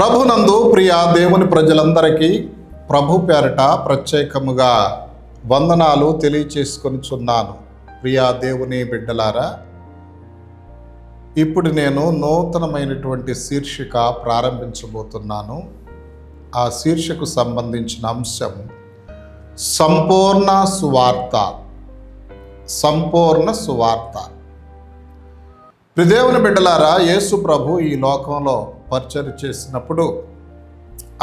ప్రభునందు ప్రియ దేవుని ప్రజలందరికీ ప్రభు పేరట ప్రత్యేకముగా వందనాలు తెలియచేసుకొనిచున్నాను. ప్రియ దేవుని బిడ్డలారా, ఇప్పుడు నేను నూతనమైనటువంటి శీర్షిక ప్రారంభించబోతున్నాను. ఆ శీర్షికకు సంబంధించిన అంశం సంపూర్ణ సువార్త. సంపూర్ణ సువార్త. దేవుని బిడ్డలారా, యేసు ప్రభు ఈ లోకంలో పరిచర్య చేసినప్పుడు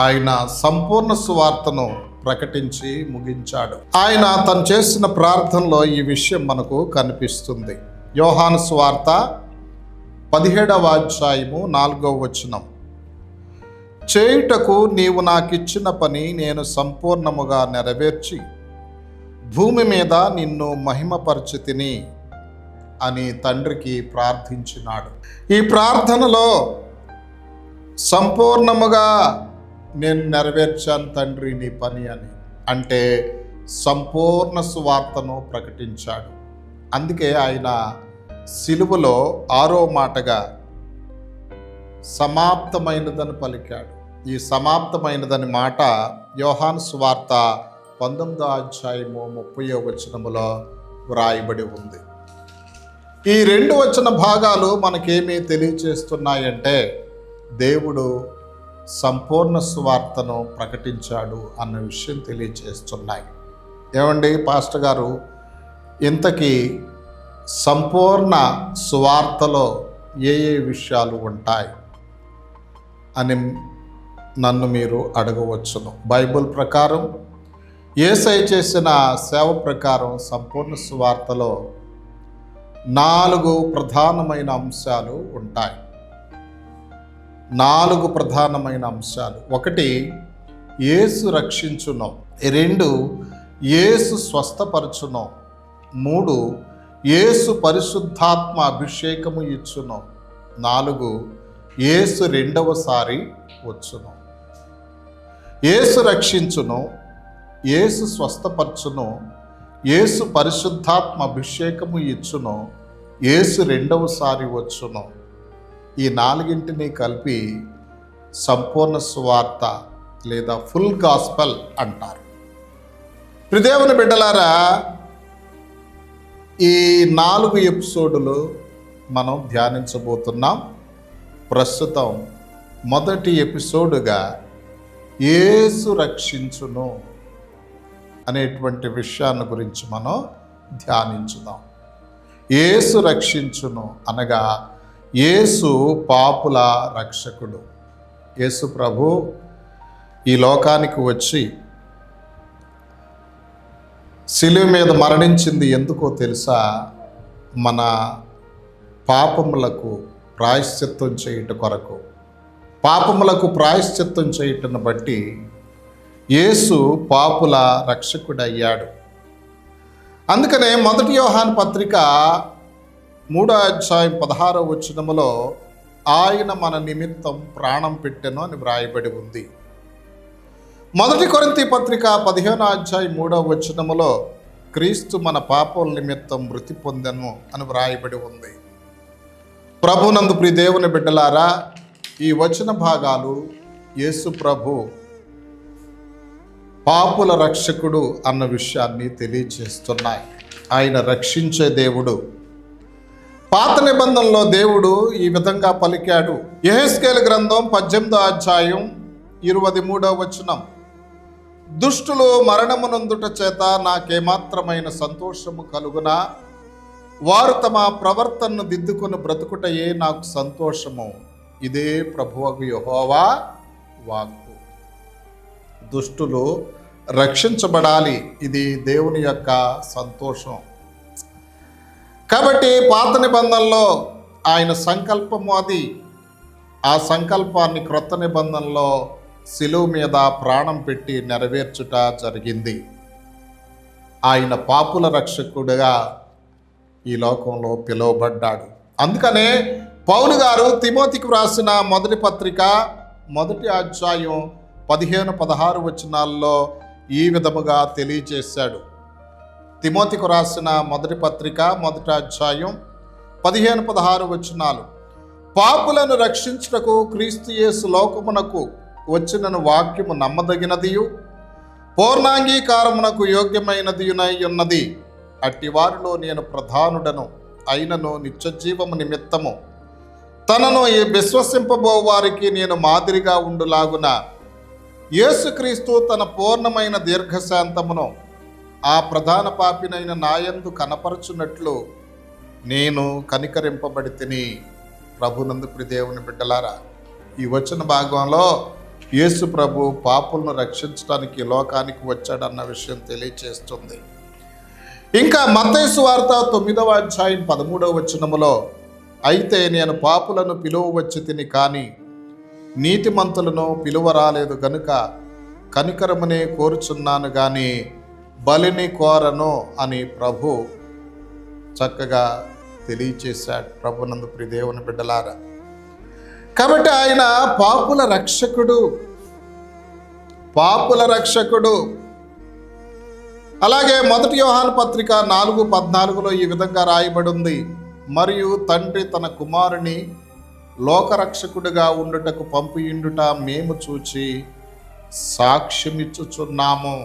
ఆయన సంపూర్ణ సువార్తను ప్రకటించి ముగించాడు. ఆయన తను చేసిన ప్రార్థనలో ఈ విషయం మనకు కనిపిస్తుంది. యోహాను సువార్త 17వ అధ్యాయము 4వ వచనం. చేయుటకు నీవు నాకిచ్చిన పని నేను సంపూర్ణముగా నెరవేర్చి భూమి మీద నిన్ను మహిమపరచితిని అని తండ్రికి ప్రార్థించినాడు. ఈ ప్రార్థనలో సంపూర్ణముగా నేను నెరవేర్చాను తండ్రి నీ పని అని, అంటే సంపూర్ణ సువార్తను ప్రకటించాడు. అందుకే ఆయన సిలువలో 6వ మాటగా సమాప్తమైనదని పలికాడు. ఈ సమాప్తమైనదని మాట యోహాను సువార్త 19వ అధ్యాయము 30వ వచనములో వ్రాయబడి ఉంది. ఈ 2 వచన భాగాలు మనకేమీ తెలియచేస్తున్నాయంటే దేవుడు సంపూర్ణ సువార్తను ప్రకటించాడు అన్న విషయం తెలియచేస్తున్నాయి. ఏమండి పాస్టర్ గారు, ఇంతకీ సంపూర్ణ సువార్తలో ఏ విషయాలు ఉంటాయి అని నన్ను మీరు అడగవచ్చును. బైబిల్ ప్రకారం, యేసయ్య చేసిన సేవ ప్రకారం సంపూర్ణ సువార్తలో 4 ప్రధానమైన అంశాలు ఉంటాయి. 4 ప్రధానమైన అంశాలు. 1, యేసు రక్షించును. 2, యేసు స్వస్థపరచును. 3, యేసు పరిశుద్ధాత్మ అభిషేకము ఇచ్చును. 4, యేసు రెండవసారి వచ్చును. యేసు రక్షించును, యేసు స్వస్థపరచును, యేసు పరిశుద్ధాత్మ అభిషేకము ఇచ్చును, యేసు రెండవసారి వచ్చును. ఈ 4 కలిపి సంపూర్ణ సువార్త లేదా ఫుల్ గాస్పెల్ అంటారు. దేవుని బిడ్డలారా, ఈ 4 ఎపిసోడులు మనం ధ్యానించబోతున్నాం. ప్రస్తుతం మొదటి ఎపిసోడుగా యేసు రక్షించును అనేటువంటి విషయాన్ని గురించి మనం ధ్యానించుదాం. యేసు రక్షించును అనగా యేసు పాపుల రక్షకుడు. యేసు ప్రభు ఈ లోకానికి వచ్చి శిలువ మీద మరణించింది ఎందుకో తెలుసా? మన పాపములకు ప్రాయశ్చిత్తం చేయుట కొరకు. పాపములకు ప్రాయశ్చిత్తం చేయుటను బట్టి యేసు పాపుల రక్షకుడయ్యాడు. అందుకనే 1 యోహాను పత్రిక 3వ అధ్యాయం 16వ వచనములో ఆయన మన నిమిత్తం ప్రాణం పెట్టెను అని వ్రాయబడి ఉంది. 1 కొరింథీ పత్రిక 15వ అధ్యాయం 3వ వచనములో క్రీస్తు మన పాపముల నిమిత్తం మృతి పొందెను అని వ్రాయబడి ఉంది. ప్రభునందు ప్రియ దేవుని బిడ్డలారా, ఈ వచన భాగాలు యేసు ప్రభు పాపుల రక్షకుడు అన్న విషయాన్ని తెలియజేస్తున్నాయి. ఆయన రక్షించే దేవుడు. పాత నిబంధనలో దేవుడు ఈ విధంగా పలికాడు. యెహెజ్కేలు గ్రంథం 18వ అధ్యాయం 23వ వచనం. దుష్టులు మరణమునందుట చేత నాకేమాత్రమైన సంతోషము కలుగునా? వారు తమ ప్రవర్తనను దిద్దుకొని బ్రతుకుటయే నాకు సంతోషము. ఇదే ప్రభువగు యెహోవా వాక్కు. దుష్టులు రక్షించబడాలి. ఇది దేవుని యొక్క సంతోషం. కాబట్టి పాత నిబంధనలో ఆయన సంకల్పము అది. ఆ సంకల్పాన్ని క్రొత్త నిబంధనలో శిలువ మీద ప్రాణం పెట్టి నెరవేర్చుట జరిగింది. ఆయన పాపుల రక్షకుడిగా ఈ లోకంలో పిలువబడ్డాడు. అందుకనే పౌలు గారు తిమోతికి వ్రాసిన 1 పత్రిక 1వ అధ్యాయం 15-16 వచనాల్లో ఈ విధముగా తెలియజేశాడు. తిమోతికి రాసిన 1 పత్రిక 1వ అధ్యాయం 15-16 వచనాలు. పాపులను రక్షించుటకు క్రీస్తు యేసు లోకమునకు వచ్చినను వాక్యము నమ్మదగినదియు పూర్ణాంగీకారమునకు యోగ్యమైనదియునై ఉన్నది. అట్టివారిలో నేను ప్రధానుడను అయినను నిత్యజీవము నిమిత్తము తనను విశ్వసింపబో వారికి నేను మాదిరిగా ఉండులాగున యేసుక్రీస్తు తన పూర్ణమైన దీర్ఘశాంతమును ఆ ప్రధాన పాపినైన నాయందు కనపరచున్నట్లు నేను కనికరింపబడి తిని. ప్రభునందు ప్రియదేవుని బిడ్డలారా, ఈ వచన భాగంలో యేసు ప్రభు పాపులను రక్షించడానికి లోకానికి వచ్చాడన్న విషయం తెలియచేస్తుంది. ఇంకా మత్తయి సువార్త 9వ అధ్యాయం 13వ వచనములో, అయితే నేను పాపులను పిలువవచ్చి తిని కానీ నీతిమంతులను పిలువరాలేదు గనుక కనికరమునే కోరుచున్నాను గాని బలిని కోరను అని ప్రభు చక్కగా తెలియచేశాడు. ప్రభునందు ప్రియదేవుని బిడ్డలారా, కాబట్టి ఆయన పాపుల రక్షకుడు. అలాగే 1 యోహాను పత్రిక 4:14 ఈ విధంగా రాయబడి ఉంది, మరియు తండ్రి తన కుమారుని లోకరక్షకుడిగా ఉండుటకు పంపియుండుట మేము చూచి సాక్ష్యమిచ్చుచున్నాము.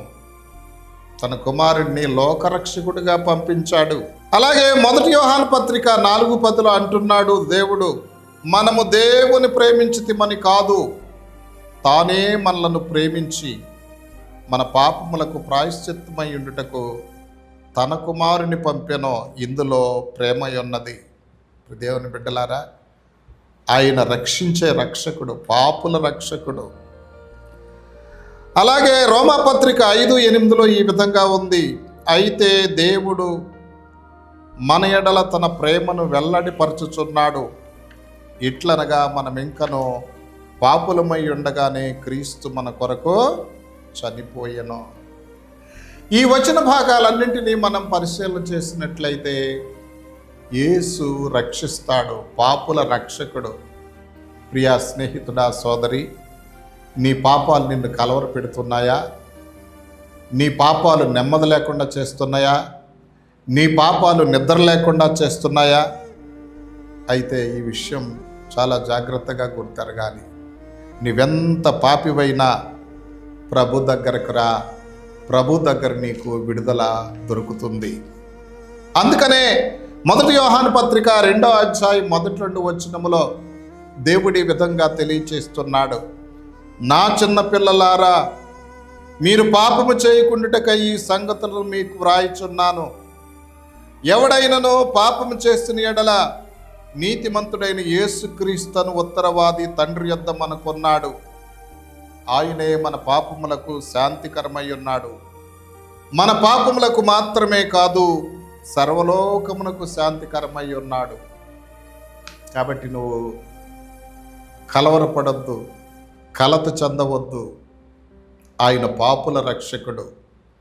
తన కుమారుడిని లోకరక్షకుడిగా పంపించాడు. అలాగే 1 యోహాను పత్రిక 4:10 అంటున్నాడు, దేవుడు మనము దేవుని ప్రేమించితిమని కాదు, తానే మనలను ప్రేమించి మన పాపములకు ప్రాయశ్చిత్తమై ఉండుటకు తన కుమారుని పంపెనో, ఇందులో ప్రేమ ఉన్నది. దేవుని బిడ్డలారా, ఆయన రక్షించే రక్షకుడు, పాపుల రక్షకుడు. అలాగే రోమాపత్రిక 5:8 ఈ విధంగా ఉంది, అయితే దేవుడు మన ఎడల తన ప్రేమను వెల్లడిపరచుచున్నాడు, ఇట్లనగా మనం ఇంకనూ పాపులమై ఉండగానే క్రీస్తు మన కొరకు చనిపోయెను. ఈ వచన భాగాలన్నింటినీ మనం పరిశీలన చేసినట్లయితే యేసు రక్షిస్తాడు, పాపుల రక్షకుడు. ప్రియా స్నేహితుడా, సోదరి, నీ పాపాలు నిన్ను కలవర పెడుతున్నాయా? నీ పాపాలు నెమ్మది లేకుండా చేస్తున్నాయా? నీ పాపాలు నిద్ర లేకుండా చేస్తున్నాయా? అయితే ఈ విషయం చాలా జాగ్రత్తగా గుర్తెరగాలి. నీవెంత పాపివైనా ప్రభు దగ్గరకు రా, ప్రభు దగ్గర నీకు విడుదల దొరుకుతుంది. అందుకనే 1 యోహాను పత్రిక 2వ అధ్యాయం 1-2 వచనములో దేవుడి విధంగా తెలియచేస్తున్నాడు, నా చిన్న పిల్లలారా, మీరు పాపము చేయకుండాటకై ఈ సంగతులను మీకు వ్రాయిచున్నాను. ఎవడైనను పాపము చేసిన ఎడల నీతిమంతుడైన యేసుక్రీస్తును ఉత్తరవాది తండ్రి యొద్ద మనకున్నాడు. ఆయనే మన పాపములకు శాంతికరమై ఉన్నాడు. మన పాపములకు మాత్రమే కాదు, సర్వలోకమునకు శాంతికరమై ఉన్నాడు. కాబట్టి నువ్వు కలవరపడొద్దు, కలత చెందవద్దు. ఆయన పాపుల రక్షకుడు.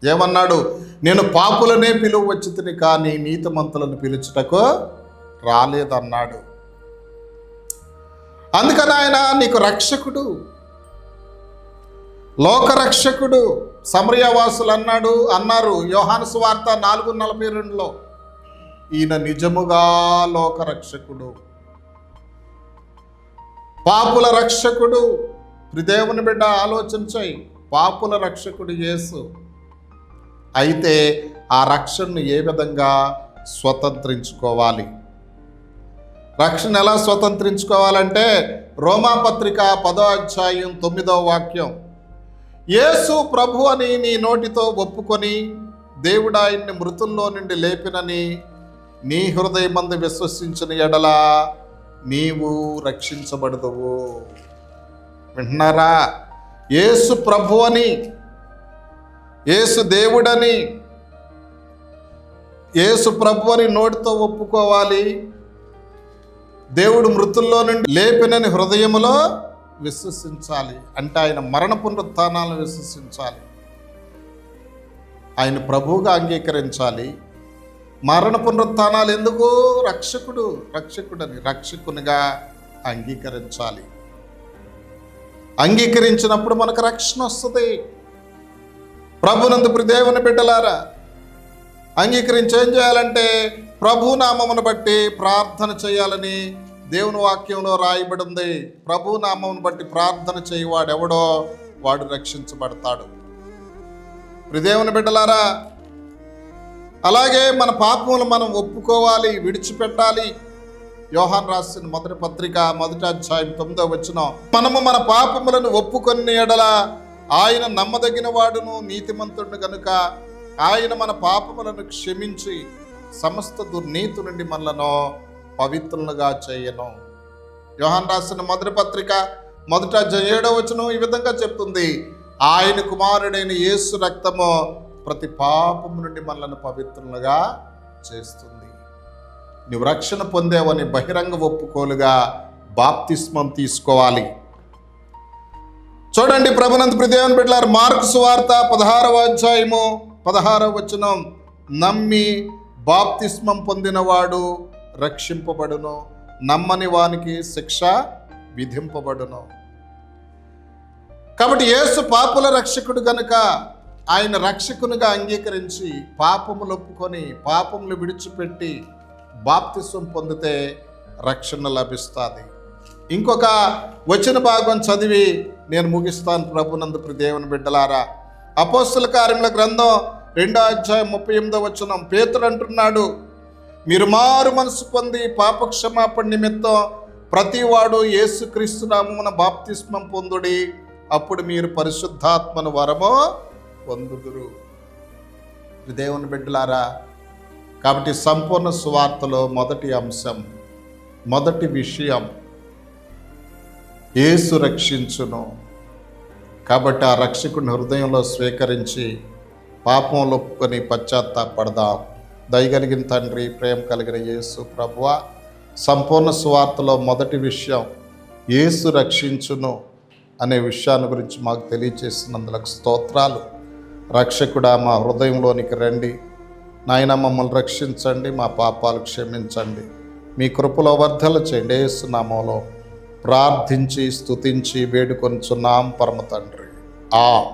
ఏమన్నాడు? నేను పాపులనే పిలువచ్చి తిని కానీ నీతిమంతులను పిలుచుటకు రాలేదన్నాడు. అందుకని ఆయన నీకు రక్షకుడు, లోకరక్షకుడు. సమరయవాసులు అన్నారు యోహాను సువార్త 4:42, ఈయన నిజముగా లోకరక్షకుడు, పాపుల రక్షకుడు. దేవుని బిడ్డ, ఆలోచించాయి, పాపుల రక్షకుడు యేసు. అయితే ఆ రక్షణను ఏ విధంగా స్వతంత్రించుకోవాలి? రక్షణ ఎలా స్వతంత్రించుకోవాలంటే రోమాపత్రిక 10వ అధ్యాయం 9వ వాక్యం, యేసు ప్రభు అని నీ నోటితో ఒప్పుకొని దేవుడు ఆయన్ని మృతుల్లో నుండి లేపినని నీ హృదయమందు విశ్వసించిన ఎడల నీవు రక్షించబడదువు. వింటున్నారా? యేసు ప్రభు అని, యేసు దేవుడని, యేసు ప్రభు అని నోటితో ఒప్పుకోవాలి. దేవుడు మృతుల్లో నుండి లేపినని హృదయములో విశ్వసించాలి. అంటే ఆయన మరణ పునరుత్థానాలను విశ్వసించాలి, ఆయన ప్రభువుగా అంగీకరించాలి. మరణ పునరుత్థానాలు ఎందుకు? రక్షకుడని రక్షకునిగా అంగీకరించాలి. అంగీకరించినప్పుడు మనకు రక్షణ వస్తుంది. ప్రభునందు దేవుని బిడ్డలారా, అంగీకరించి ఏం చేయాలంటే ప్రభు నామమును బట్టి ప్రార్థన చేయాలని దేవుని వాక్యంలో రాయబడి ఉంది, ప్రభు నామమును బట్టి ప్రార్థన చేయవాడెవడో వాడు రక్షించబడతాడు. దేవుని బిడ్డలారా, అలాగే మన పాపములు మనం ఒప్పుకోవాలి, విడిచిపెట్టాలి. యోహాను రాసిన మొదటి పత్రిక 1వ అధ్యాయం 9వ వచనం, మనము మన పాపములను ఒప్పుకొని ఎడల ఆయన నమ్మదగిన వాడును నీతిమంతుడు కనుక ఆయన మన పాపములను క్షమించి సమస్త దుర్నీతి నుండి మనలను పవిత్రులుగా చేయను. యోహాను రాసిన మొదటి పత్రిక 1వ అధ్యాయం 7వ వచనం ఈ విధంగా చెప్తుంది, ఆయన కుమారుడైన యేసు రక్తము ప్రతి పాపము నుండి మనలను పవిత్రులుగా చేస్తుంది. నువ్వు రక్షణ పొందేవని బహిరంగ ఒప్పుకోలుగా బాప్తిస్మం తీసుకోవాలి. చూడండి, ప్రభునందు ప్రియదేవుని బిడ్డలారా, మార్కు సువార్త 16వ అధ్యాయము 16వ వచనం, నమ్మి బాప్తిస్మం పొందినవాడు రక్షింపబడును, నమ్మని వానికి శిక్ష విధింపబడును. కాబట్టి యేసు పాపుల రక్షకుడు గనుక ఆయన రక్షకునిగా అంగీకరించి పాపములు ఒప్పుకొని పాపములు విడిచిపెట్టి బాప్తిస్మం పొందితే రక్షణ లభిస్తుంది. ఇంకొక వచన భాగం చదివి నేను ముగిస్తాను. ప్రభునందు ప్రియదేవుని బిడ్డలారా, అపోస్తల కార్యముల గ్రంథం 2వ అధ్యాయం 38వ వచనం, పేతురు అంటున్నాడు, మీరు మారు మనసు పొంది పాపక్షమాపణ నిమిత్తం ప్రతివాడు యేసుక్రీస్తు నామమున బాప్తిస్మం పొందుడి, అప్పుడు మీరు పరిశుద్ధాత్మను వరము పొందుదురు. దేవుని బిడ్డలారా, కాబట్టి సంపూర్ణ సువార్తలో మొదటి అంశం, మొదటి విషయం యేసు రక్షించును. కాబట్టి ఆ రక్షకుని హృదయంలో స్వీకరించి పాపంలో ఒప్పుకొని పశ్చాత్తాపడదాం. దయగలిగిన తండ్రి, ప్రేమ కలిగిన యేసు ప్రభువా, సంపూర్ణ సువార్తలో మొదటి విషయం యేసు రక్షించును అనే విషయాన్ని గురించి మాకు తెలియచేసినందుకు స్తోత్రాలు. రక్షకుడా, మా హృదయంలోనికి రండి నాయన, మమ్మల్ని రక్షించండి, మా పాపాలు క్షమించండి, మీ కృపలో వర్ధల చేయండి. యేసు నామములో ప్రార్థించి స్తుతించి వేడుకొనుచున్నాం పరమ తండ్రి.